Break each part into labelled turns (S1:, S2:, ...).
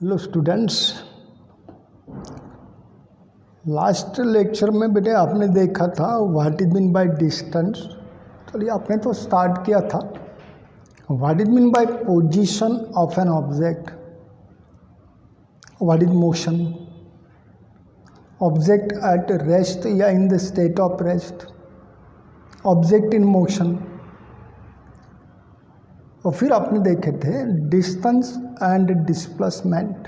S1: Hello students, last lecture में बेटे आपने देखा था what is mean by distance. चलिए आपने तो स्टार्ट किया था what is mean by position of an object, what is motion, object at rest या in the state of rest, object in motion. और फिर आपने देखे थे distance and displacement,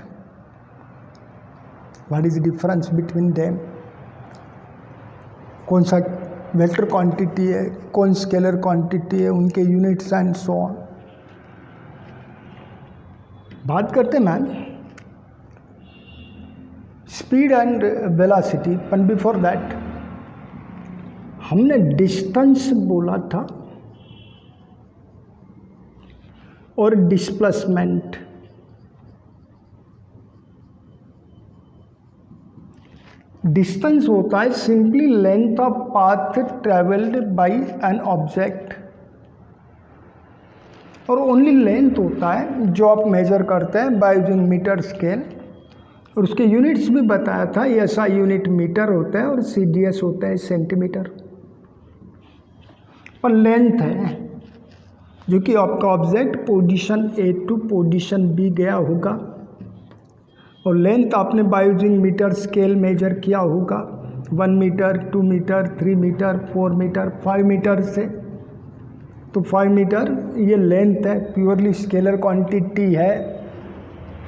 S1: what is difference between them, कौन सा वेक्टर क्वांटिटी है, कौन स्केलर क्वांटिटी है, उनके यूनिट्स एंड सो ऑन। बात करते ma'am speed and velocity, but before that हमने डिस्टेंस बोला था और डिस्प्लेसमेंट। डिस्टेंस होता है simply length of path travelled by an object, और ओनली लेंथ होता है जो आप मेजर करते हैं बाय यूजिंग मीटर स्केल। और उसके यूनिट्स भी बताया था, एसआई यूनिट मीटर होता है और सीडीएस होता है सेंटीमीटर। और लेंथ है जो कि आपका object position A to position B गया होगा, और लेंथ आपने by using metre scale measure किया होगा 1 metre, 2 metre, 3 metre, 4 metre, 5 metre से। तो 5 मीटर ये लेंथ है, प्योरली स्केलर क्वांटिटी है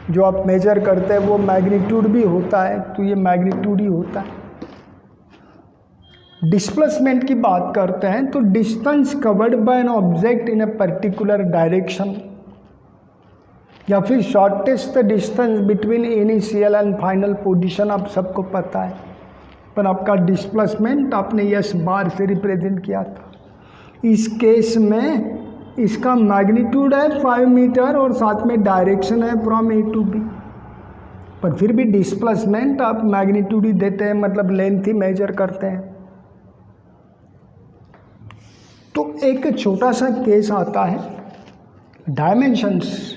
S1: जो आप मेजर करते हैं। वो मैग्नीट्यूड भी होता है, तो ये मैग्नीट्यूड ही होता है। डिस्प्लेसमेंट की बात करते हैं तो distance covered by an object in a particular direction, या फिर shortest distance between initial and final position आप सबको पता है। पर आपका डिस्प्लेसमेंट आपने यस बार से रिप्रेजेंट किया था। इस केस में इसका मैग्नीट्यूड है 5 मीटर और साथ में डायरेक्शन है फ्रॉम ए टू बी। पर फिर भी डिस्प्लेसमेंट आप मैग्नीट्यूड ही देते हैं, मतलब लेंथ ही मेजर करते हैं। तो एक छोटा सा केस आता है डायमेंशंस।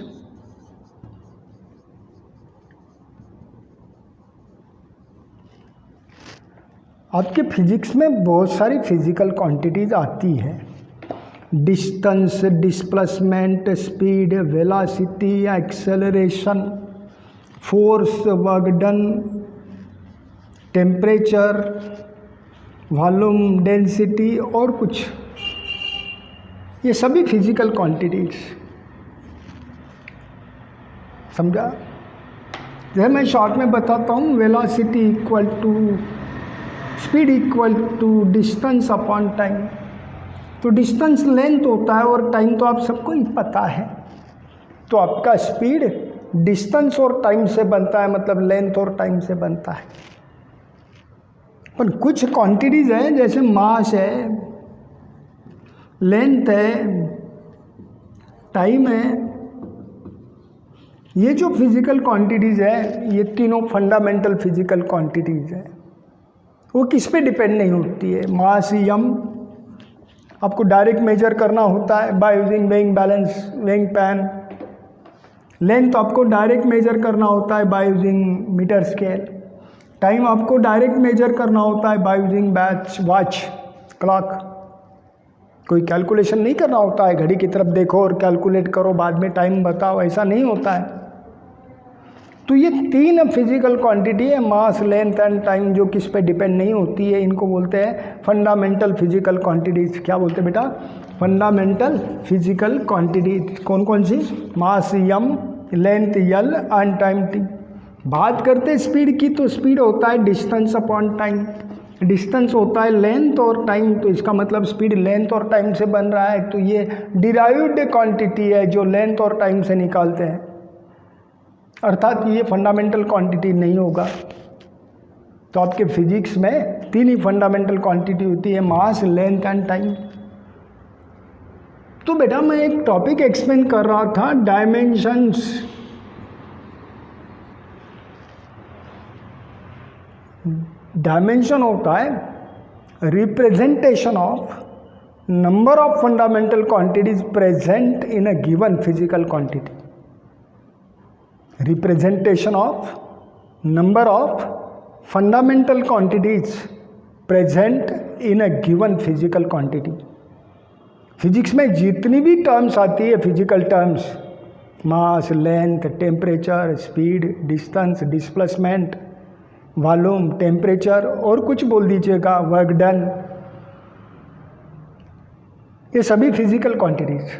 S1: आपके फिजिक्स में बहुत सारी फिजिकल क्वांटिटीज आती है, distance, displacement, speed, velocity, acceleration, force, work done, temperature, volume, density और कुछ। ये सभी फिजिकल क्वांटिटीज, समझा? जैसे मैं शॉर्ट में बताता हूँ, velocity equal to speed equal to distance upon time. तो डिस्टेंस लेंथ होता है और टाइम तो आप सबको ही पता है। तो आपका स्पीड डिस्टेंस और टाइम से बनता है, मतलब लेंथ और टाइम से बनता है। पर कुछ क्वांटिटीज हैं जैसे मास है, लेंथ है, टाइम है। ये जो फिजिकल क्वांटिटीज है, ये तीनों फंडामेंटल फिजिकल क्वांटिटीज है। वो किस पे डिपेंड नहीं होती है। मास एम आपको डायरेक्ट मेजर करना होता है by using weighing balance, weighing pan. Length आपको डायरेक्ट मेजर करना होता है by using metre scale. Time आपको डायरेक्ट मेजर करना होता है बाय यूजिंग वॉच, क्लॉक। कोई कैलकुलेशन नहीं करना होता है, घड़ी की तरफ देखो और कैलकुलेट करो, बाद में टाइम बताओ, ऐसा नहीं होता है। तो ये तीन फिजिकल क्वांटिटी है, मास, लेंथ एंड टाइम, जो किस पे डिपेंड नहीं होती है। इनको बोलते हैं फंडामेंटल फिजिकल क्वांटिटीज। क्या बोलते हैं बेटा? Fundamental physical quantities. कौन कौन सी? Mass M, length L and time T. बात करते हैं स्पीड की, तो स्पीड होता है डिस्टेंस अपॉन टाइम। डिस्टेंस होता है लेंथ और टाइम, तो इसका मतलब स्पीड लेंथ और टाइम से बन रहा है। तो ये डिराइव्ड क्वांटिटी है जो लेंथ और टाइम से निकालते हैं, अर्थात ये फंडामेंटल क्वांटिटी नहीं होगा। तो आपके फिजिक्स में तीन ही फंडामेंटल क्वांटिटी होती है, मास, लेंथ एंड टाइम। तो बेटा मैं एक टॉपिक एक्सप्लेन कर रहा था, डायमेंशंस। डायमेंशन होता है representation of number of fundamental quantities present in a given physical quantity. Representation of number of fundamental quantities present in a given physical quantity. Physics में जितनी भी टर्म्स आती है physical terms, mass, length, temperature, speed, distance, displacement, volume, temperature और कुछ बोल दीजिएगा, work done, ये सभी फिजिकल क्वांटिटीज।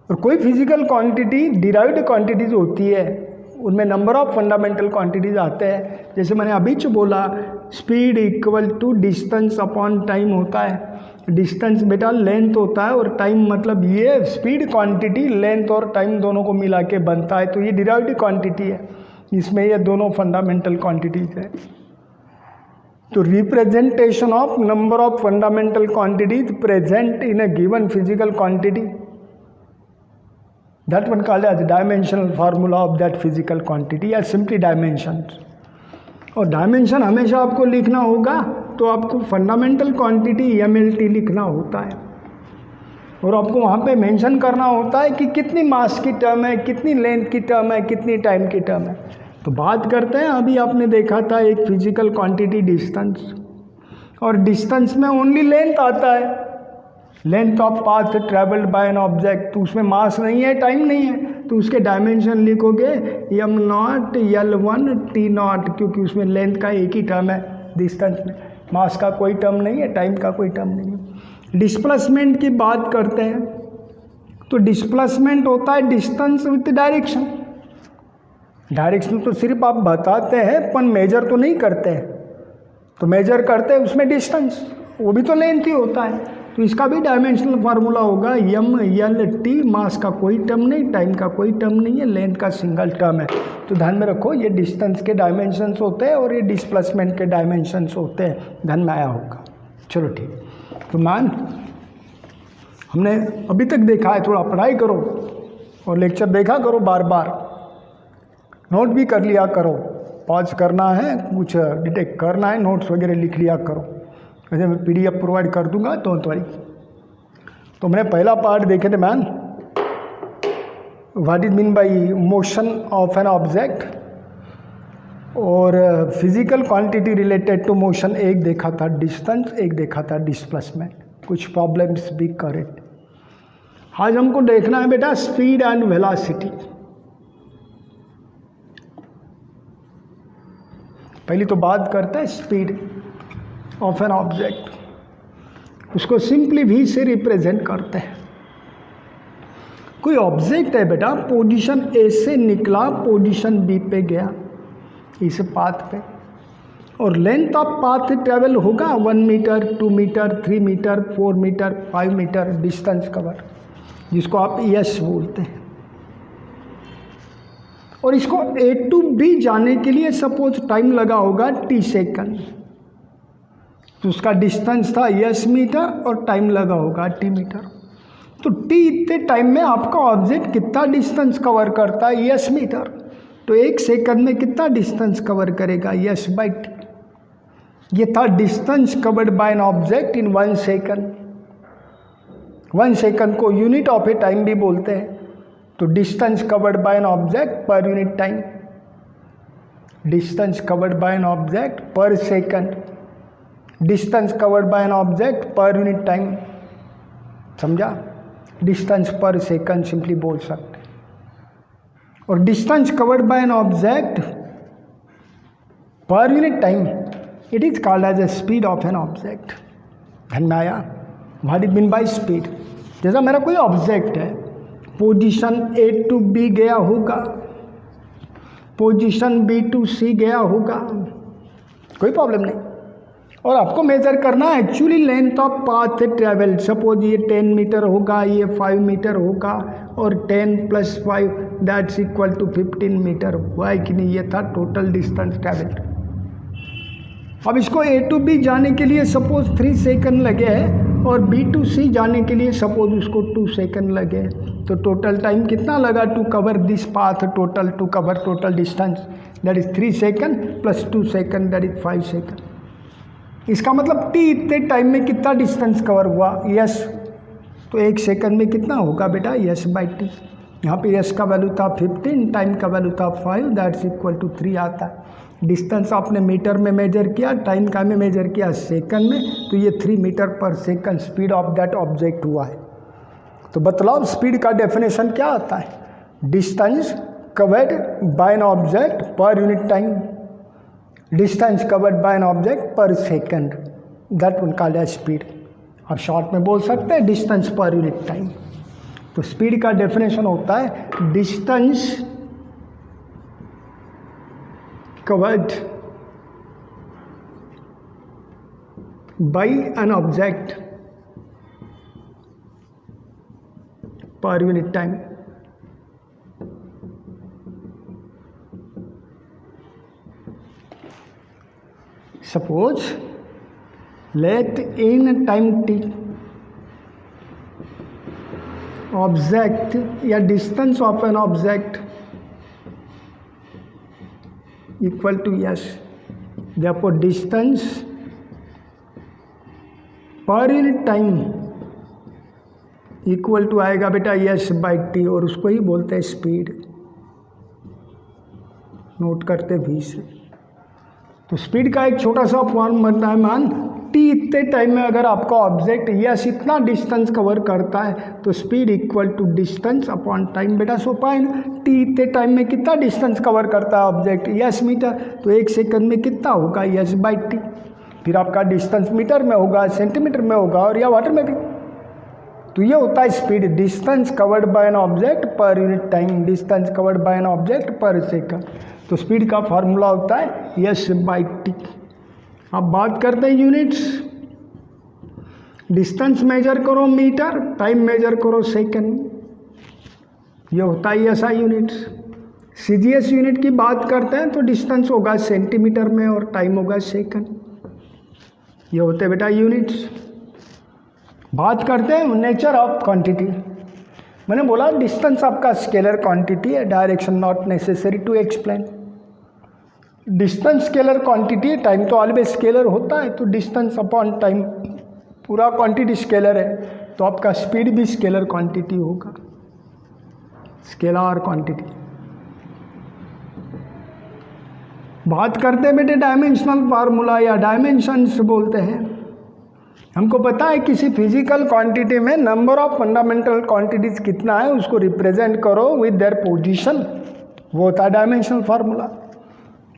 S1: और कोई फिजिकल क्वांटिटी डिराइव्ड क्वांटिटीज होती है, उनमें नंबर ऑफ फंडामेंटल क्वांटिटीज आते हैं। जैसे मैंने अभी जो बोला, speed equal to distance upon time होता है। डिस्टेंस बेटा लेंथ होता है और टाइम मतलब ये स्पीड क्वांटिटी लेंथ और टाइम दोनों को मिला के बनता है, तो ये डिराइव्ड क्वांटिटी है, इसमें ये दोनों फंडामेंटल क्वांटिटीज है। तो representation of number of fundamental quantities present in a given physical quantity, that one called as dimensional formula of that physical quantity या सिंपली डायमेंशन। और डायमेंशन हमेशा आपको लिखना होगा तो आपको फंडामेंटल क्वांटिटी MLT लिखना होता है, और आपको वहाँ पे मेंशन करना होता है कि कितनी मास की टर्म है, कितनी लेंथ की टर्म है, कितनी टाइम की टर्म है। तो बात करते हैं, अभी आपने देखा था एक फिजिकल क्वांटिटी डिस्टेंस, और डिस्टेंस में ओनली लेंथ आता है, length of path travelled by an object. तो उसमें मास नहीं है, टाइम नहीं है, तो उसके डायमेंशन लिखोगे m0 L1 T0, क्योंकि उसमें लेंथ का एक ही टर्म है डिस्टेंस में, मास का कोई टर्म नहीं है, टाइम का कोई टर्म नहीं है। डिस्प्लेसमेंट की बात करते हैं तो डिस्प्लेसमेंट होता है डिस्टेंस विथ डायरेक्शन। डायरेक्शन तो सिर्फ आप बताते हैं पर मेजर तो नहीं करते हैं, तो मेजर करते हैं उसमें डिस्टेंस, वो भी तो लेंथ ही होता है। तो इसका भी डायमेंशनल फार्मूला होगा MLT, मास का कोई टर्म नहीं, टाइम का कोई टर्म नहीं है, लेंथ का सिंगल टर्म है। तो ध्यान में रखो, ये डिस्टेंस के डायमेंशंस होते हैं और ये डिस्प्लेसमेंट के डायमेंशंस होते हैं, ध्यान में आया होगा। चलो ठीक, तो मान हमने अभी तक देखा है, थोड़ा पढ़ाई करो और लेक्चर देखा करो, बार बार नोट भी कर लिया करो, पॉज करना है, कुछ डिटेक्ट करना है, नोट्स वगैरह लिख लिया करो। वैसे मैं PDF प्रोवाइड कर दूंगा तो वाली। तो मैंने पहला पार्ट देखे थे man, what is mean by motion of an object, और physical quantity related to motion एक देखा था, डिस्टेंस एक देखा था, डिस्प्लेसमेंट, कुछ प्रॉब्लम्स भी करेक्ट। आज हमको देखना है बेटा स्पीड एंड वेलोसिटी। पहली तो बात करते हैं स्पीड ऑफ एन ऑब्जेक्ट, उसको सिंपली V से रिप्रेजेंट करते हैं। कोई ऑब्जेक्ट है बेटा, पोजीशन A से निकला, पोजीशन B पे गया इस पाथ पे, और लेंथ ऑफ पाथ ट्रेवल होगा 1 metre, 2 metre, 3 metre, 4 metre, 5 metre distance cover, जिसको आप S बोलते हैं। और इसको A to B जाने के लिए सपोज टाइम लगा होगा T सेकंड, तो उसका डिस्टेंस था S मीटर और टाइम लगा होगा T मीटर। तो T इतने टाइम में आपका ऑब्जेक्ट कितना डिस्टेंस कवर करता है, S मीटर, तो 1 सेकंड में कितना डिस्टेंस कवर करेगा, S बाई T। ये था distance covered by an object in 1 second. 1 second को यूनिट ऑफ ए टाइम भी बोलते हैं, तो distance covered by an object per unit time, distance covered by an object per second, distance covered by an object per unit time, समझा? Distance per second simply बोल सकते हैं। और distance covered by an object per unit time, it is called as a speed of an object. ध्यान में आया? What is mean by speed? जैसा मेरा कोई ऑब्जेक्ट है, पोजीशन A to B गया होगा, पोजीशन B to C गया होगा, कोई प्रॉब्लम नहीं, और आपको मेजर करना है actually length of path travel. Suppose ये 10 मीटर होगा, ये 5 मीटर होगा, और 10 + 5 दैट्स इक्वल टू 15 मीटर हुआ है कि नहीं, ये था टोटल डिस्टेंस ट्रेवल्ड। अब इसको A to B जाने के लिए सपोज 3 सेकंड लगे हैं, और B to C जाने के लिए सपोज उसको 2 सेकंड लगे, तो टोटल टाइम कितना लगा to cover this path, total to cover total distance, that is 3 second + 2 second, that is 5 second. इसका मतलब T इतने टाइम में कितना डिस्टेंस कवर हुआ, S, तो 1 सेकंड में कितना होगा बेटा, S बाई T। यहाँ पे एस का वैल्यू था 15, टाइम का वैल्यू था 5, दैट्स इक्वल टू 3 आता है। डिस्टेंस आपने मीटर में मेजर किया, टाइम का में मेजर किया सेकंड में, तो ये 3 metre per second speed of that object हुआ है। तो बतलाओ स्पीड का डेफिनेशन क्या आता है? Distance covered by an object per unit time, distance covered by an object per second, that one called as speed. आप शॉर्ट में बोल सकते हैं डिस्टेंस पर यूनिट टाइम। तो स्पीड का डेफिनेशन होता है distance covered by an object per unit time. Suppose let in time t object या distance of an object equal to s, therefore distance per unit time equal to आएगा बेटा s by T, और उसको ही बोलते हैं speed. Note करते v से। तो स्पीड का एक छोटा सा फॉर्म बनता है, मान टी इतने टाइम में अगर आपका ऑब्जेक्ट यस इतना डिस्टेंस कवर करता है तो speed equal to distance upon time. बेटा सोपा है ना, टी इतने टाइम में कितना डिस्टेंस कवर करता है ऑब्जेक्ट, यस मीटर, तो 1 सेकंड में कितना होगा यस बाई टी। फिर आपका डिस्टेंस मीटर में होगा, सेंटीमीटर में होगा और या वाटर में भी। तो ये होता है speed, distance covered by an object per unit time, distance covered by an object per second. तो स्पीड का फार्मूला होता है यस बाई टी। अब बात करते हैं यूनिट्स। डिस्टेंस मेजर करो मीटर, टाइम मेजर करो सेकंड, ये होता है एसआई यूनिट्स। सीजीएस यूनिट की बात करते हैं तो डिस्टेंस होगा सेंटीमीटर में और टाइम होगा सेकंड, ये होते हैं बेटा यूनिट्स। बात करते हैं नेचर ऑफ क्वांटिटी। मैंने बोला डिस्टेंस आपका स्केलर क्वांटिटी है, direction not necessary to explain. Distance scalar quantity है, टाइम तो ऑलवेज स्केलर होता है, तो डिस्टेंस अपॉन टाइम पूरा क्वांटिटी स्केलर है, तो आपका स्पीड भी स्केलर क्वांटिटी होगा, स्केलर क्वांटिटी। बात करते हैं बेटे डायमेंशनल फार्मूला या डायमेंशंस बोलते हैं। हमको पता है किसी फिजिकल क्वांटिटी में नंबर ऑफ फंडामेंटल क्वांटिटीज कितना है उसको रिप्रेजेंट करो विद देयर पोजीशन, वो होता है डायमेंशनल फार्मूला।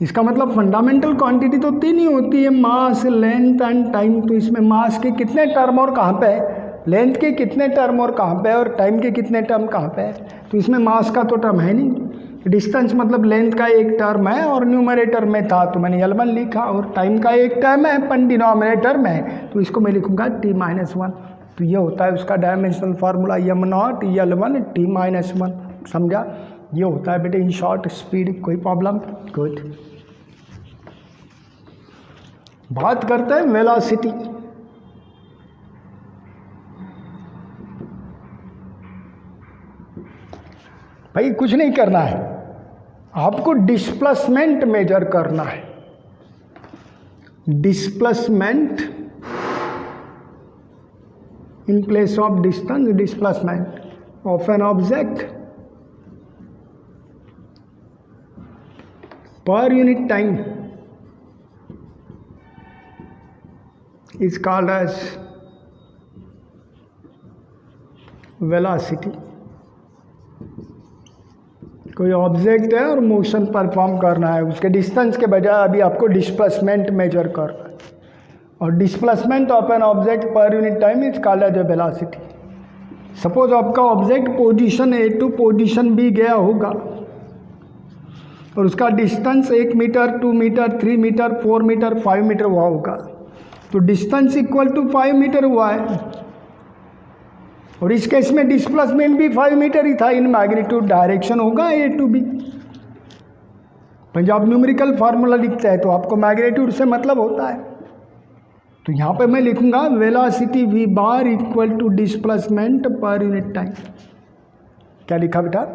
S1: इसका मतलब फंडामेंटल क्वांटिटी तो 3 ही होती है, मास, लेंथ एंड टाइम। तो इसमें मास के कितने टर्म और कहाँ पे है, लेंथ के कितने टर्म और कहाँ पे है, और टाइम के कितने टर्म कहाँ पे है। तो इसमें मास का तो टर्म है नहीं। डिस्टेंस मतलब लेंथ का एक टर्म है और न्यूमरेटर में था तो मैंने L1 लिखा, और टाइम का एक टर्म है पर डिनोमिनेटर में है तो इसको मैं लिखूंगा t-1। तो ये होता है उसका dimensional formula m0 L1 t-1। समझा? ये होता है बेटे इन शॉर्ट स्पीड। कोई प्रॉब्लम? गुड। बात करते हैं वेलोसिटी। भाई कुछ नहीं करना है, आपको डिस्प्लेसमेंट मेजर करना है। Displacement in place of distance, displacement of an object per unit time is called as velocity। कोई ऑब्जेक्ट है और मोशन परफॉर्म करना है, उसके डिस्टेंस के बजाय अभी आपको डिस्प्लेसमेंट मेजर करना है, और displacement of an object per unit time is called as a velocity. Suppose आपका object position A to position B गया होगा और उसका distance 1 metre, 2 metre, 3 metre, 4 metre, 5 metre हुआ होगा, तो डिस्टेंस इक्वल टू 5 मीटर हुआ है, और इस केस में डिस्प्लेसमेंट भी 5 मीटर ही था इन मैग्नीट्यूड। डायरेक्शन होगा ए टू बी। जब न्यूमेरिकल फार्मूला लिखते हैं तो आपको मैग्नीट्यूड से मतलब होता है, तो यहाँ पे मैं लिखूंगा velocity v bar equal to displacement per unit time. क्या लिखा बेटा?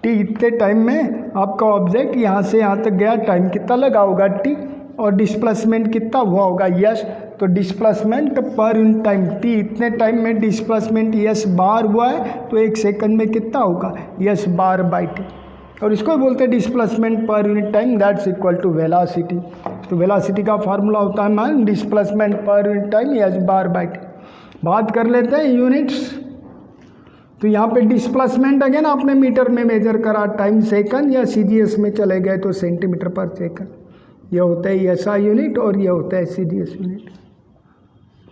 S1: t इतने टाइम में आपका ऑब्जेक्ट यहाँ से यहाँ तक गया, टाइम कितना लगा होगा t, और डिस्प्लेसमेंट कितना हुआ होगा यस। तो तो displacement per unit time T, इतने टाइम में डिस्प्लेसमेंट एस बार हुआ है तो 1 सेकंड में कितना होगा एस बार बाई टी, और इसको बोलते हैं displacement per unit time, that's equal to velocity. तो वेलोसिटी का फार्मूला होता है मान displacement per unit time S bar by T. बात कर लेते हैं यूनिट्स। तो यहाँ पे डिस्प्लेसमेंट अगेन आपने मीटर में मेजर करा, टाइम सेकंड, या सीजीएस में चले गए तो सेंटीमीटर पर सेकंड। ये होता है एसआई यूनिट और ये होता है सीजीएस यूनिट।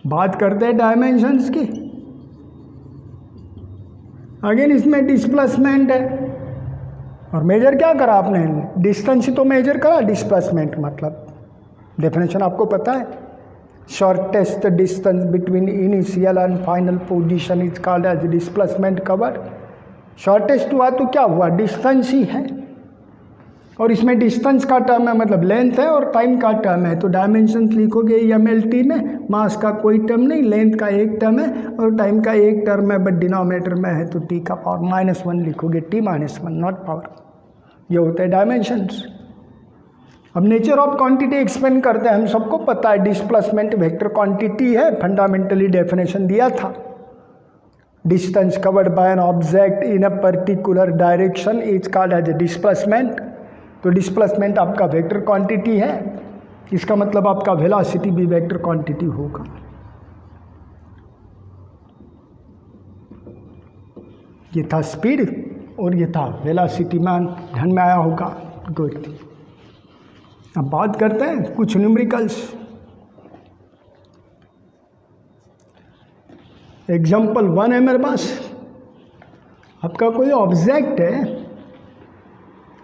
S1: बात करते हैं डायमेंशंस की। अगेन इसमें डिस्प्लेसमेंट है और मेजर क्या करा आपने, डिस्टेंस ही तो मेजर करा, डिस्प्लेसमेंट मतलब डेफिनेशन आपको पता है, shortest distance between initial and final position is called as displacement covered. Shortest हुआ तो क्या हुआ, डिस्टेंस ही है, और इसमें डिस्टेंस का टर्म है मतलब लेंथ है और टाइम का टर्म है, तो डायमेंशन लिखोगे MLT में, मास का कोई टर्म नहीं, लेंथ का एक टर्म है और टाइम का एक टर्म है, बट डिनोमिनेटर में है तो t का पावर -1 लिखोगे, t-1 नॉट पावर। ये होता है डायमेंशंस। अब नेचर ऑफ क्वांटिटी एक्सप्लेन करते हैं। हम सबको पता है डिस्प्लेसमेंट वेक्टर क्वांटिटी है, फंडामेंटली डेफिनेशन दिया था, distance covered by an object in a particular direction is called as displacement. तो डिस्प्लेसमेंट आपका वेक्टर क्वांटिटी है, इसका मतलब आपका वेलोसिटी भी वेक्टर क्वांटिटी होगा। ये था स्पीड और ये था वेलोसिटी, मान ध्यान में आया होगा, गुड। अब बात करते हैं कुछ न्यूमेरिकल्स। एग्जाम्पल 1 है मेरे पास। आपका कोई ऑब्जेक्ट है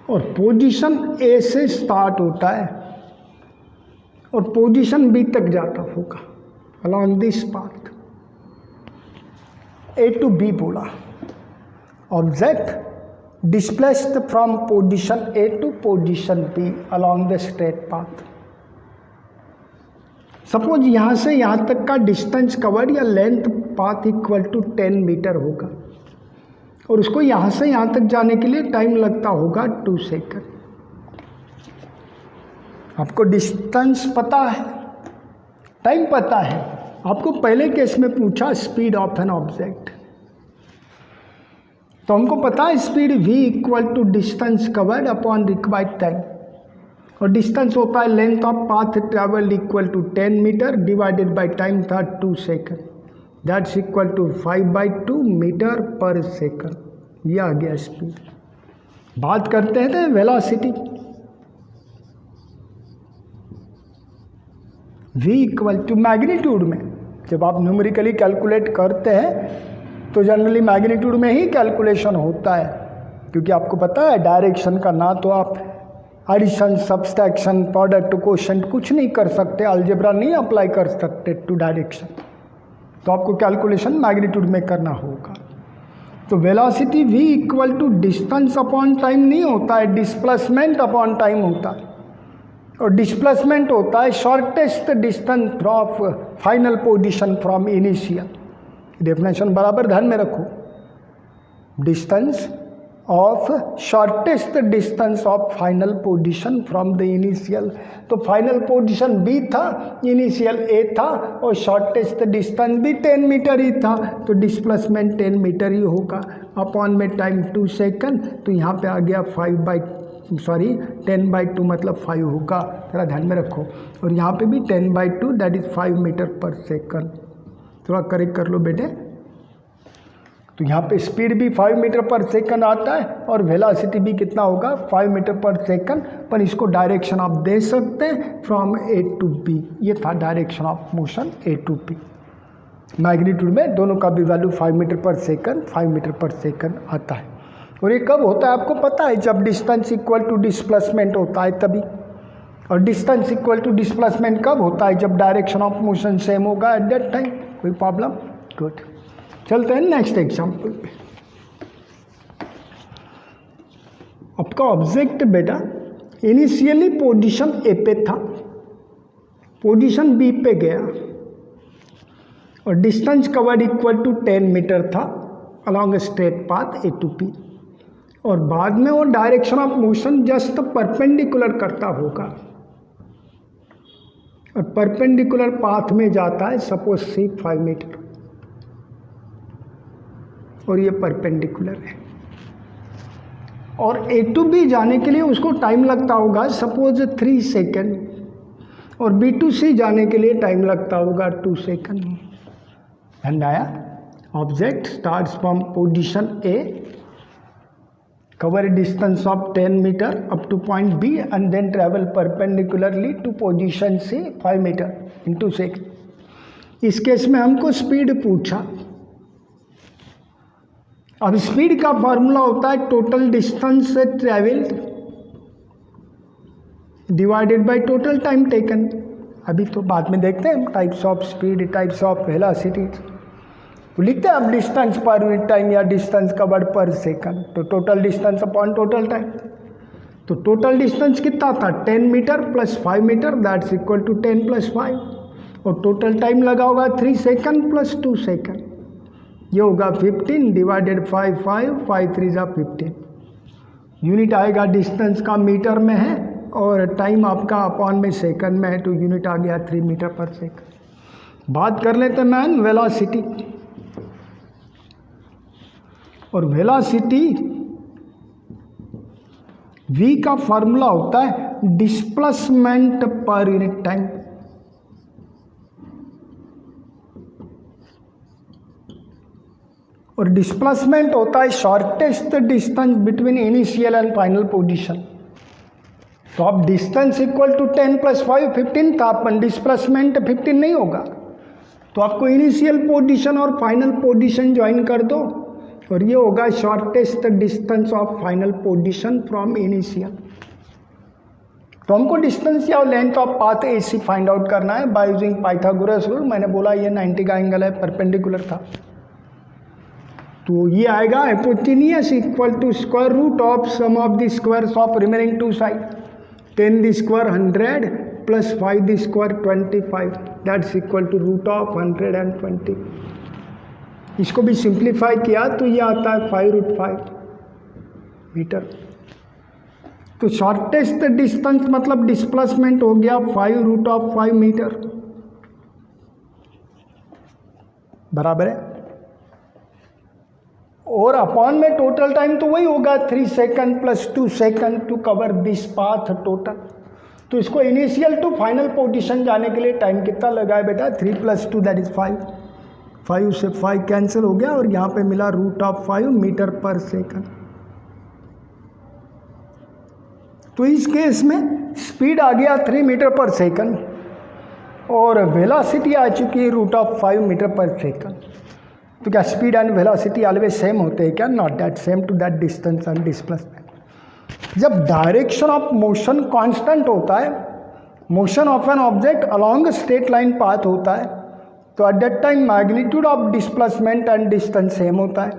S1: और पोजीशन ए से स्टार्ट होता है और पोजीशन बी तक जाता होगा along this path, A to B बोला। Object displaced from position A to position B along the straight path। Suppose यहाँ से यहाँ तक का डिस्टेंस कवर्ड या length path equal to 10 metre होगा और उसको यहाँ से यहाँ तक जाने के लिए टाइम लगता होगा 2 सेकंड। आपको डिस्टेंस पता है, टाइम पता है। आपको पहले केस में पूछा स्पीड ऑफ एन ऑब्जेक्ट, तो हमको पता है speed v equal to distance covered upon required time, और डिस्टेंस होता है length of path travel equal to 10 metre divided by time था 2 second, that's equal to 5/2 metre per second. ये आ गया स्पीड। बात करते हैं velocity. v equal to magnitude में जब आप न्यूमेरिकली कैलकुलेट करते हैं तो जनरली मैग्नीट्यूड में ही कैलकुलेशन होता है, क्योंकि आपको पता है डायरेक्शन का ना तो आप एडिशन, सब्सट्रैक्शन, प्रोडक्ट, कोशेंट कुछ नहीं कर सकते, अलजेब्रा नहीं अप्लाई कर सकते टू डायरेक्शन, तो आपको कैलकुलेशन मैग्नीट्यूड में करना होगा। तो velocity v equal to distance upon time नहीं होता है, डिस्प्लेसमेंट अपॉन टाइम होता है, और डिस्प्लेसमेंट होता है shortest distance from final position from initial. Definition बराबर ध्यान में रखो, distance of shortest distance of final position from the initial. तो फाइनल पोजीशन बी था, इनिशियल ए था, और शॉर्टेस्ट डिस्टेंस भी 10 मीटर ही था, तो डिस्प्लेसमेंट 10 मीटर ही होगा। अपॉन में टाइम 2 सेकंड, तो यहाँ पे आ गया 10/2 मतलब 5 होगा, थोड़ा ध्यान में रखो। और यहाँ पे भी 10/2 that is 5 metre per second. थोड़ा करेक्ट कर लो बेटे। तो यहाँ पे स्पीड भी 5 मीटर पर सेकंड आता है और वेलोसिटी भी कितना होगा 5 मीटर पर सेकंड, पर इसको डायरेक्शन आप दे सकते हैं फ्रॉम ए टू बी। ये था direction of motion A to B. Magnitude में दोनों का भी value 5 metre per second 5 metre per second आता है। और ये कब होता है आपको पता है, जब डिस्टेंस इक्वल टू डिस्प्लेसमेंट होता है तभी। और डिस्टेंस इक्वल टू डिस्प्लेसमेंट कब होता है, जब डायरेक्शन ऑफ मोशन सेम होगा एट दैट टाइम। कोई प्रॉब्लम? गुड। चलते हैं नेक्स्ट एग्जाम्पल पे। आपका ऑब्जेक्ट बेटा इनिशियली पोजीशन ए पे था, पोजीशन बी पे गया और distance covered equal to 10 metre था along straight path A to B, और बाद में वो direction of motion just perpendicular करता होगा और परपेंडिकुलर पाथ में जाता है, सपोज सी 5 मीटर और ये परपेंडिकुलर है, और ए टू बी जाने के लिए उसको टाइम लगता होगा सपोज 3 सेकेंड, और बी टू सी जाने के लिए टाइम लगता होगा 2 सेकेंड। एंड आया object starts from position A, cover a distance of 10 meter up to point B and then travel perpendicularly to position C 5 meter in 2 seconds। इस case में हमको स्पीड पूछा। अब स्पीड का फॉर्मूला होता है total distance travelled divided by total time taken. अभी तो बाद में देखते हैं types of speed, types of velocity, तो लिखते हैं अब डिस्टेंस पर यूनिट टाइम या डिस्टेंस कवर्ड पर सेकंड, तो total distance upon total time. तो टोटल डिस्टेंस कितना था 10 metre plus 5 metre, that's equal to 10 plus 5, और टोटल टाइम लगा होगा 3 सेकंड प्लस 2 सेकंड, ये होगा 15 डिवाइडेड 5 5 3 जा 15। यूनिट आएगा डिस्टेंस का मीटर में है और टाइम आपका अपॉन में सेकंड में है, तो यूनिट आ गया 3 मीटर पर सेकंड। बात कर लेते हैं मैन वेलोसिटी, और वेलोसिटी v का फॉर्मूला होता है डिस्प्लेसमेंट पर यूनिट टाइम। और डिस्प्लेसमेंट होता है shortest distance between initial and final position. तो अब डिस्टेंस इक्वल टू 10 प्लस 5 15 था, अपन डिस्प्लेसमेंट 15 नहीं होगा, तो आपको इनिशियल पोजीशन और फाइनल पोजीशन ज्वाइन कर दो, और ये होगा shortest distance of final position from initial. तो हमको डिस्टेंस या length of path AC find out करना है बाय यूजिंग पाइथागोरस रूल। मैंने बोला ये 90 का एंगल है, परपेंडिकुलर था, तो ये आएगा hypotenuse equal to square root of sum of the squares of remaining two side, 10 the square 100 plus 5 the square 25, that's equal to root of 120। इसको भी सिंप्लीफाई किया तो ये आता है 5√5 मीटर। तो शॉर्टेस्ट डिस्टेंस मतलब डिस्प्लेसमेंट हो गया 5√5 मीटर, बराबर है, और अपॉन में टोटल टाइम तो वही होगा 3 second plus 2 second to cover this path total. तो इसको इनिशियल टू फाइनल पोजीशन जाने के लिए टाइम कितना लगा है बेटा 3 + 2 दैट इज 5, 5 से 5 कैंसिल हो गया, और यहाँ पे मिला √5 मीटर पर सेकंड। तो इस केस में स्पीड आ गया 3 मीटर पर सेकंड और वेलोसिटी आ चुकी है √5 मीटर पर सेकंड। तो क्या speed and velocity always same होते हैं क्या? Not that, same to that distance and displacement. जब डायरेक्शन ऑफ मोशन कांस्टेंट होता है, motion of an object along straight line path होता है, तो at that time magnitude of displacement and distance same होता है,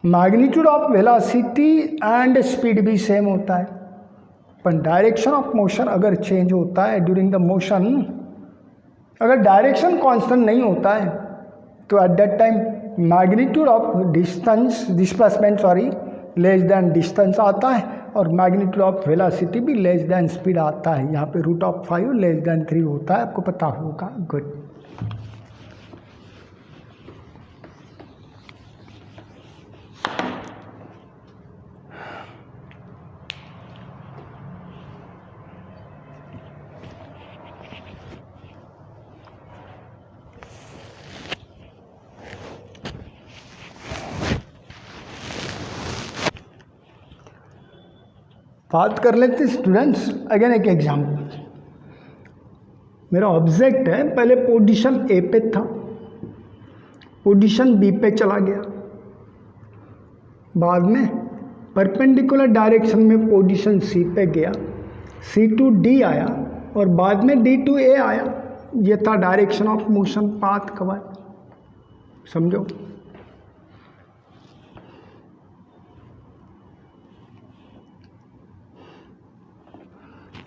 S1: magnitude of velocity and speed भी same होता है। पर डायरेक्शन ऑफ मोशन अगर चेंज होता है ड्यूरिंग द मोशन, अगर डायरेक्शन कांस्टेंट नहीं होता है, तो at that time magnitude of displacement less than distance आता है, और मैग्नीट्यूड ऑफ वेलोसिटी भी लेस देन स्पीड आता है। यहाँ पे √5 लेस देन 3 होता है, आपको पता होगा। गुड। बात कर लेते स्टूडेंट्स, अगेन एक एग्जाम्पल। मेरा ऑब्जेक्ट है, पहले पोजीशन ए पे था, पोजीशन बी पे चला गया, बाद में परपेंडिकुलर डायरेक्शन में पोजीशन सी पे गया, सी टू डी आया, और बाद में डी टू ए आया। ये था direction of motion path cover, समझो।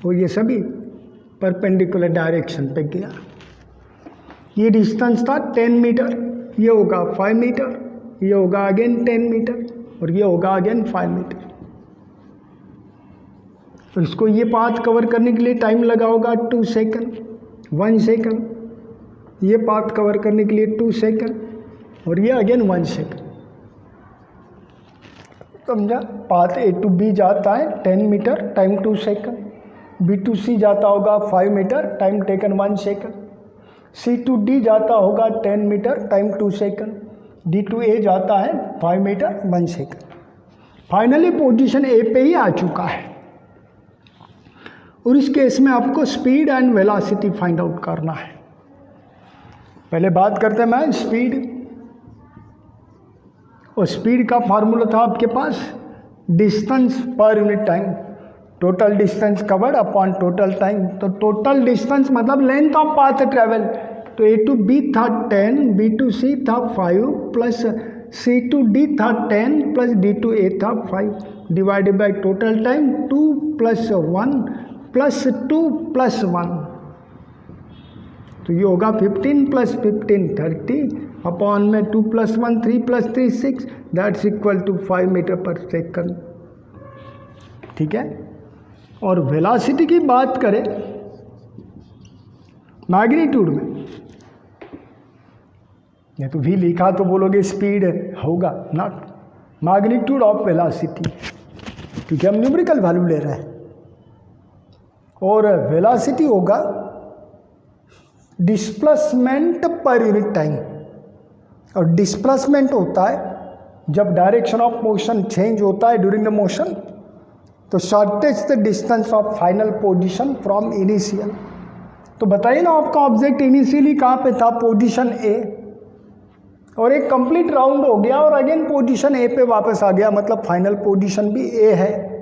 S1: और ये सभी परपेंडिकुलर डायरेक्शन पे गया। ये डिस्टेंस था 10 मीटर, ये होगा 5 मीटर, ये होगा अगेन 10 मीटर, और ये होगा अगेन 5 मीटर। तो इसको ये पाथ कवर करने के लिए टाइम लगा होगा 2 सेकंड। 1 सेकंड, ये पाथ कवर करने के लिए 2 सेकंड, और ये अगेन 1 सेकंड। समझा? पाथ ए टू बी जाता है 10 metre, time 2 second, B to C जाता होगा 5 metre, time taken 1 second, C to D जाता होगा 10 metre, time 2 second, D to A जाता है 5 metre, 1 second. Finally position A पे ही आ चुका है, और इस केस में आपको speed and velocity find out करना है। पहले बात करते हैं मैं स्पीड, और स्पीड का फार्मूला था आपके पास distance per unit time, total distance covered upon total time. तो टोटल डिस्टेंस मतलब लेंथ ऑफ पाथ ट्रेवल, तो ए टू बी था 10, बी टू सी था 5, प्लस सी टू डी था 10, प्लस डी टू ए था 5, डिवाइडेड बाई टोटल टाइम 2 + 1 + 2 + 1, तो ये होगा 15 + 15 30, अपॉन में 2 + 1 3 + 3 6, that's equal to 5 metre per second. ठीक है। और वेलोसिटी की बात करें मैग्नीट्यूड में, ये तो भी लिखा तो बोलोगे स्पीड होगा, नॉट मैग्नीट्यूड ऑफ वेलोसिटी, क्योंकि हम न्यूमेरिकल वैल्यू ले रहे हैं। और वेलोसिटी होगा डिस्प्लेसमेंट पर यूनिट टाइम, और डिस्प्लेसमेंट होता है जब डायरेक्शन ऑफ मोशन चेंज होता है ड्यूरिंग द मोशन, तो shortest distance of final position from initial. तो बताइए ना, आपका ऑब्जेक्ट इनिशियली कहाँ पे था? पोजीशन ए, और एक कंप्लीट राउंड हो गया और अगेन पोजीशन ए पे वापस आ गया, मतलब फाइनल पोजीशन भी ए है।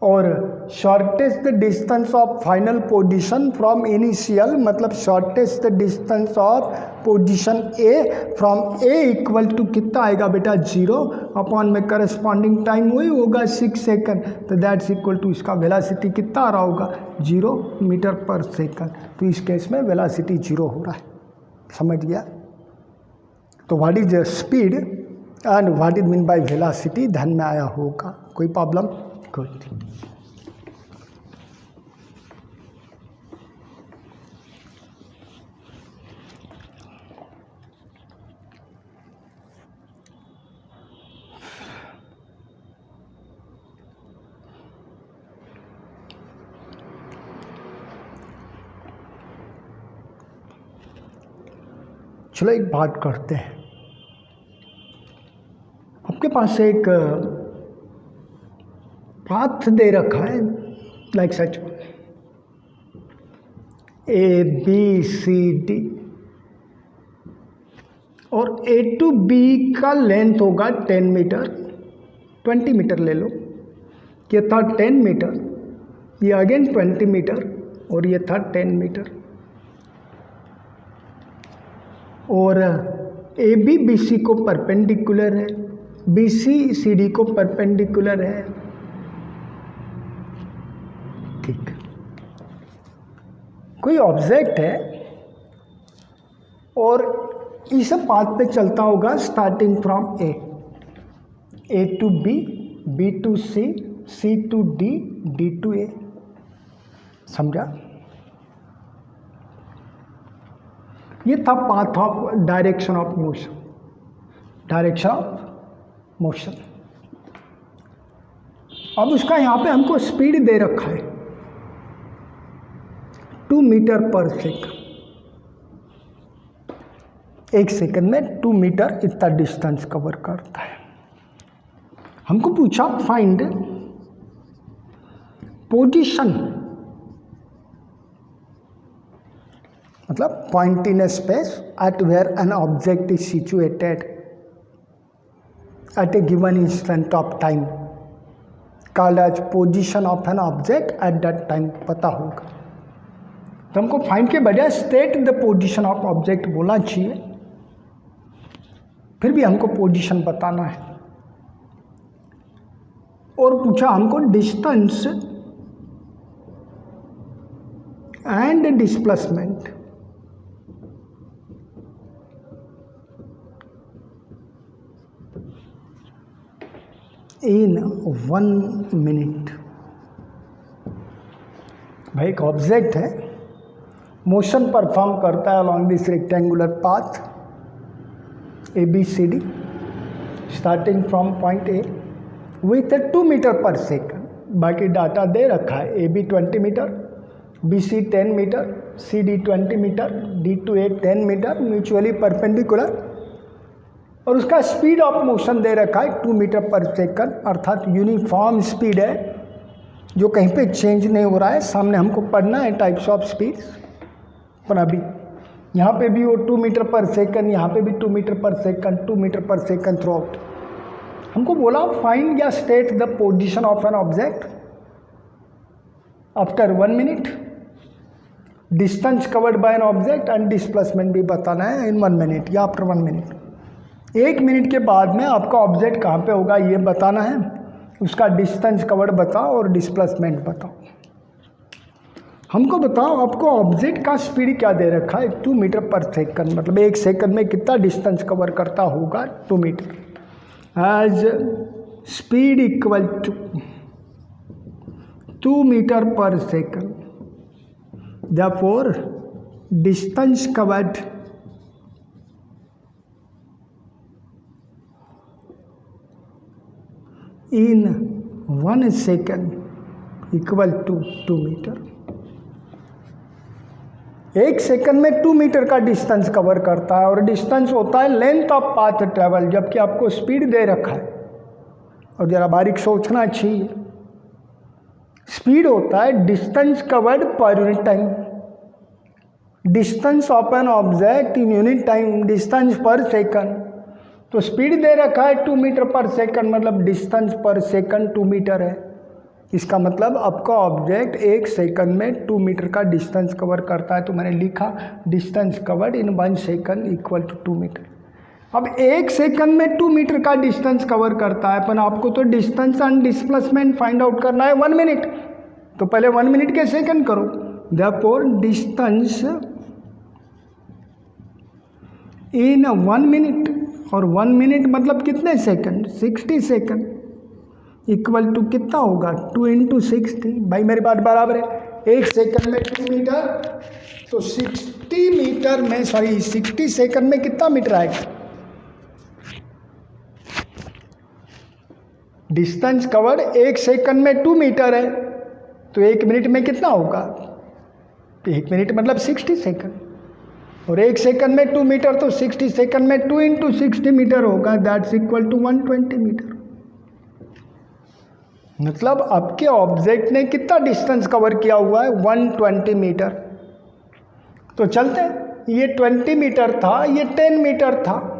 S1: और shortest distance of final position from initial, मतलब shortest distance of position A from A equal to कितना आएगा बेटा? 0, अपॉन में करस्पॉन्डिंग टाइम वही होगा 6 सेकंड, तो दैट्स इक्वल टू इसका वेलोसिटी कितना आ रहा होगा? 0 मीटर पर सेकंड। तो इस केस में वेलोसिटी 0 हो रहा है, समझ गया? तो what is speed and what is mean by velocity ध्यान में आया होगा। कोई प्रॉब्लम? गुड। चलो एक बात करते हैं, आपके पास एक पाथ दे रखा है like such, A B C D, और ए टू बी का लेंथ होगा 10 मीटर, 20 मीटर ले लो, ये था 10 मीटर, ये अगेन 20 मीटर, और ये था 10 मीटर। और ए बी बी सी को परपेंडिकुलर है, बी सी सी डी को परपेंडिकुलर है। ठीक, कोई ऑब्जेक्ट है और इस पाथ पे चलता होगा starting from A to B, B to C, C to D, D to A. समझा? ये था path of direction of motion, direction of motion. अब उसका यहाँ पे हमको स्पीड दे रखा है 2 मीटर पर सेकंड, एक सेकंड में 2 मीटर इतना डिस्टेंस कवर करता है। हमको पूछा फाइंड पोजीशन, मतलब point in a space at where an object is situated at a given instant of time, called as position of an object at that time. पता होगा तो हमको फाइंड के बजाय state the position of object बोलना चाहिए, फिर भी हमको पोजीशन बताना है। और पूछा हमको distance and displacement. In 1 minute. भाई एक ऑब्जेक्ट है मोशन परफॉर्म करता है along this rectangular path ABCD starting from point A with 2 metre per second. बाकी डाटा दे रखा है, AB 20 metre, BC 10 metre, CD 20 metre, D2A 10 metre mutually perpendicular, और उसका स्पीड ऑफ मोशन दे रखा है 2 मीटर पर सेकंड, अर्थात यूनिफॉर्म स्पीड है जो कहीं पे चेंज नहीं हो रहा है। सामने हमको पढ़ना है टाइप्स ऑफ स्पीड्स, पर अभी यहाँ पे भी वो 2 मीटर पर सेकंड, यहाँ पे भी 2 metre per second, 2 metre per second through out. हमको बोला फाइंड या state the position of an object after 1 minute, distance covered by an object and displacement भी बताना है इन 1 मिनट या आफ्टर 1 मिनट। 1 मिनट के बाद में आपका ऑब्जेक्ट कहाँ पे होगा ये बताना है, उसका डिस्टेंस कवर्ड बताओ और डिस्प्लेसमेंट बताओ। हमको बताओ आपको ऑब्जेक्ट का स्पीड क्या दे रखा है 2 मीटर पर सेकंड, मतलब 1 सेकंड में कितना डिस्टेंस कवर करता होगा 2 metre. As speed equal to 2 metre per second, therefore distance covered in 1 second equal to 2 metre. 1 second में 2 मीटर का डिस्टेंस कवर करता है, और डिस्टेंस होता है लेंथ ऑफ पाथ ट्रेवल, जबकि आपको स्पीड दे रखा है। और ज़रा बारीक सोचना चाहिए, स्पीड होता है डिस्टेंस कवर्ड पर unit time, distance of an object in unit time, distance per second. तो स्पीड दे रखा है 2 मीटर पर सेकंड, मतलब डिस्टेंस पर सेकंड 2 मीटर है। इसका मतलब आपका ऑब्जेक्ट 1 सेकंड में 2 मीटर का डिस्टेंस कवर करता है। तो मैंने लिखा distance covered in 1 second equal to 2 metre. अब 1 सेकंड में 2 मीटर का डिस्टेंस कवर करता है, पर आपको तो distance and displacement find out करना है 1 मिनट। तो पहले 1 मिनट के सेकंड करो, देयरफॉर डिस्टेंस इन 1 मिनट, और 1 मिनट मतलब कितने सेकंड 60 सेकंड, इक्वल टू कितना होगा 2 × 60। भाई मेरी बात बराबर है, 1 सेकंड में 2 मीटर, तो 60 मीटर में 60 सेकंड में कितना मीटर आएगा। डिस्टेंस कवर्ड 1 सेकंड में 2 मीटर है, तो 1 मिनट में कितना होगा, 1 मिनट मतलब 60 सेकंड, और 1 सेकंड में 2 मीटर, तो 60 सेकंड में 2 × 60 मीटर होगा, दैट्स इक्वल टू 120 मीटर। मतलब आपके ऑब्जेक्ट ने कितना डिस्टेंस कवर किया हुआ है 120 मीटर। तो चलते हैं, ये 20 मीटर था, ये 10 मीटर था,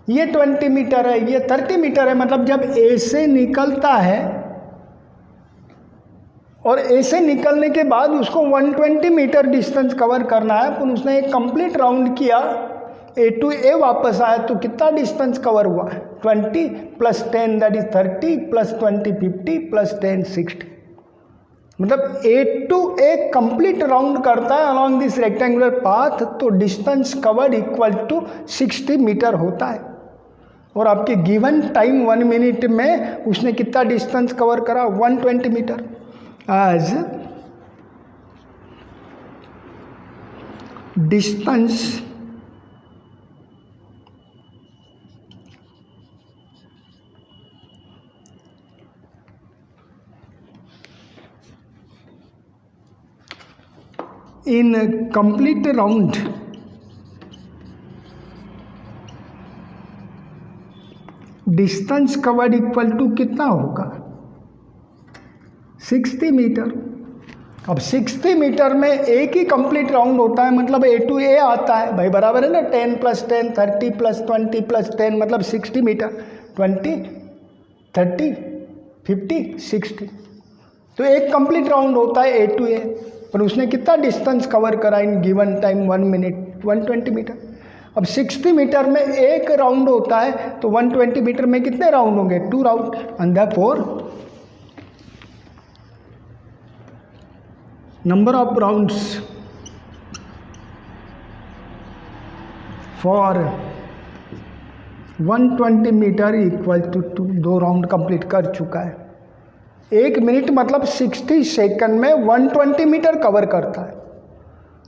S1: ये 20 मीटर है, ये 30 मीटर है। मतलब जब ए से निकलता है और ए से निकलने के बाद उसको 120 मीटर डिस्टेंस कवर करना है, पर उसने एक कंप्लीट राउंड किया, ए टू ए वापस आया, तो कितना डिस्टेंस कवर हुआ 20 + 10 दैट इज 30 + 20 50 + 10 60। मतलब A to A complete round करता है अलॉन्ग दिस रेक्टेंगुलर पाथ, तो distance covered equal to 60 metre होता है। और आपके गिवन टाइम 1 मिनट में उसने कितना डिस्टेंस कवर करा 120 metre. As distance in complete round distance covered equal to कितना होगा 60 मीटर। अब 60 मीटर में एक ही कंप्लीट राउंड होता है, मतलब ए टू ए आता है, भाई बराबर है ना, 10 + 10 30 + 20 + 10 मतलब 60 मीटर, 20 30 50 60। तो एक कंप्लीट राउंड होता है ए टू ए, पर उसने कितना डिस्टेंस कवर करा in given time 1 minute 120 metre. अब 60 मीटर में एक राउंड होता है, तो 120 मीटर में कितने राउंड होंगे 2 round, and therefore number of rounds for 120 metre equal to 2। 2 round complete कर चुका है। 1 मिनट मतलब 60 सेकंड में 120 मीटर कवर करता है।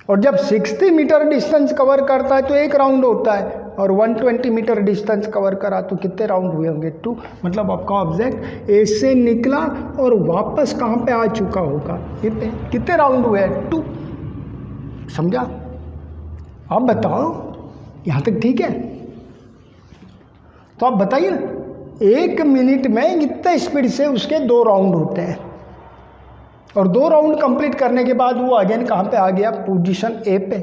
S1: और जब 60 मीटर डिस्टेंस कवर करता है तो 1 राउंड होता है, और 120 मीटर डिस्टेंस कवर करा तो कितने राउंड हुए होंगे? 2। मतलब आपका ऑब्जेक्ट ए से निकला और वापस कहाँ पे आ चुका होगा? ये पे। कितने राउंड हुए हैं? 2। समझा? आप बताओ, यहाँ तक ठीक है? तो आप बताइए ना, 1 मिनट में कितने स्पीड से उसके 2 राउंड होते हैं, और 2 राउंड कंप्लीट करने के बाद वो अगेन कहाँ पे आ गया? पोजीशन ए पे।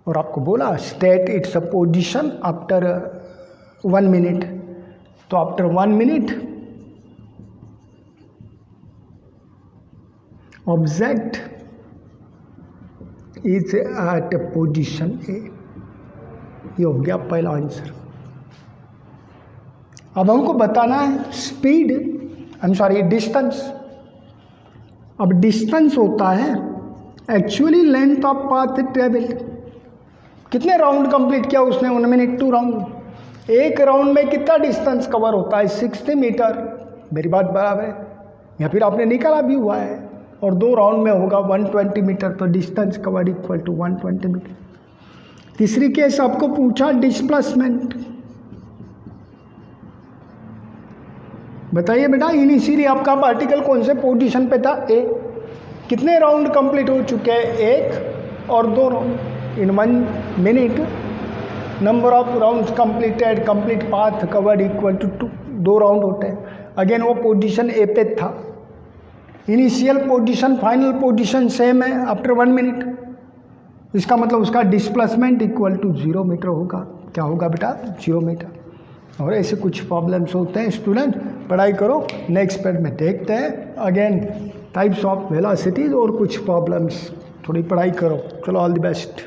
S1: और आपको बोला state it's a position after 1 minute. तो after 1 minute object is at position A. ये हो गया पहला आंसर। अब हमको बताना है स्पीड, डिस्टेंस। अब डिस्टेंस होता है actually length of path travelled. कितने राउंड कंप्लीट किया उसने? 1 मिनट 2 राउंड। 1 राउंड में कितना डिस्टेंस कवर होता है? 60 मीटर। मेरी बात बराबर है, या फिर आपने निकाला भी हुआ है। और 2 राउंड में होगा 120 मीटर, तो distance cover equal to 120 metre. तीसरी केस आपको पूछा डिस्प्लेसमेंट। बताइए बेटा, इनिशियली आपका पार्टिकल कौन से पोजीशन पे था? ए। कितने राउंड कंप्लीट हो चुके हैं? 1 और 2 round. In 1 minute number of rounds completed, complete path covered equal to 2। 2 round होते हैं। अगेन वो पोजीशन ए पे था। Initial position final position same है आफ्टर 1 मिनट। इसका मतलब उसका डिस्प्लेसमेंट इक्वल टू 0 मीटर होगा। क्या होगा बेटा? 0 मीटर। और ऐसे कुछ प्रॉब्लम्स होते हैं स्टूडेंट, पढ़ाई करो। नेक्स्ट पेज में देखते हैं अगेन टाइप्स ऑफ वेलोसिटीज और कुछ प्रॉब्लम्स। थोड़ी पढ़ाई करो। चलो, ऑल द बेस्ट।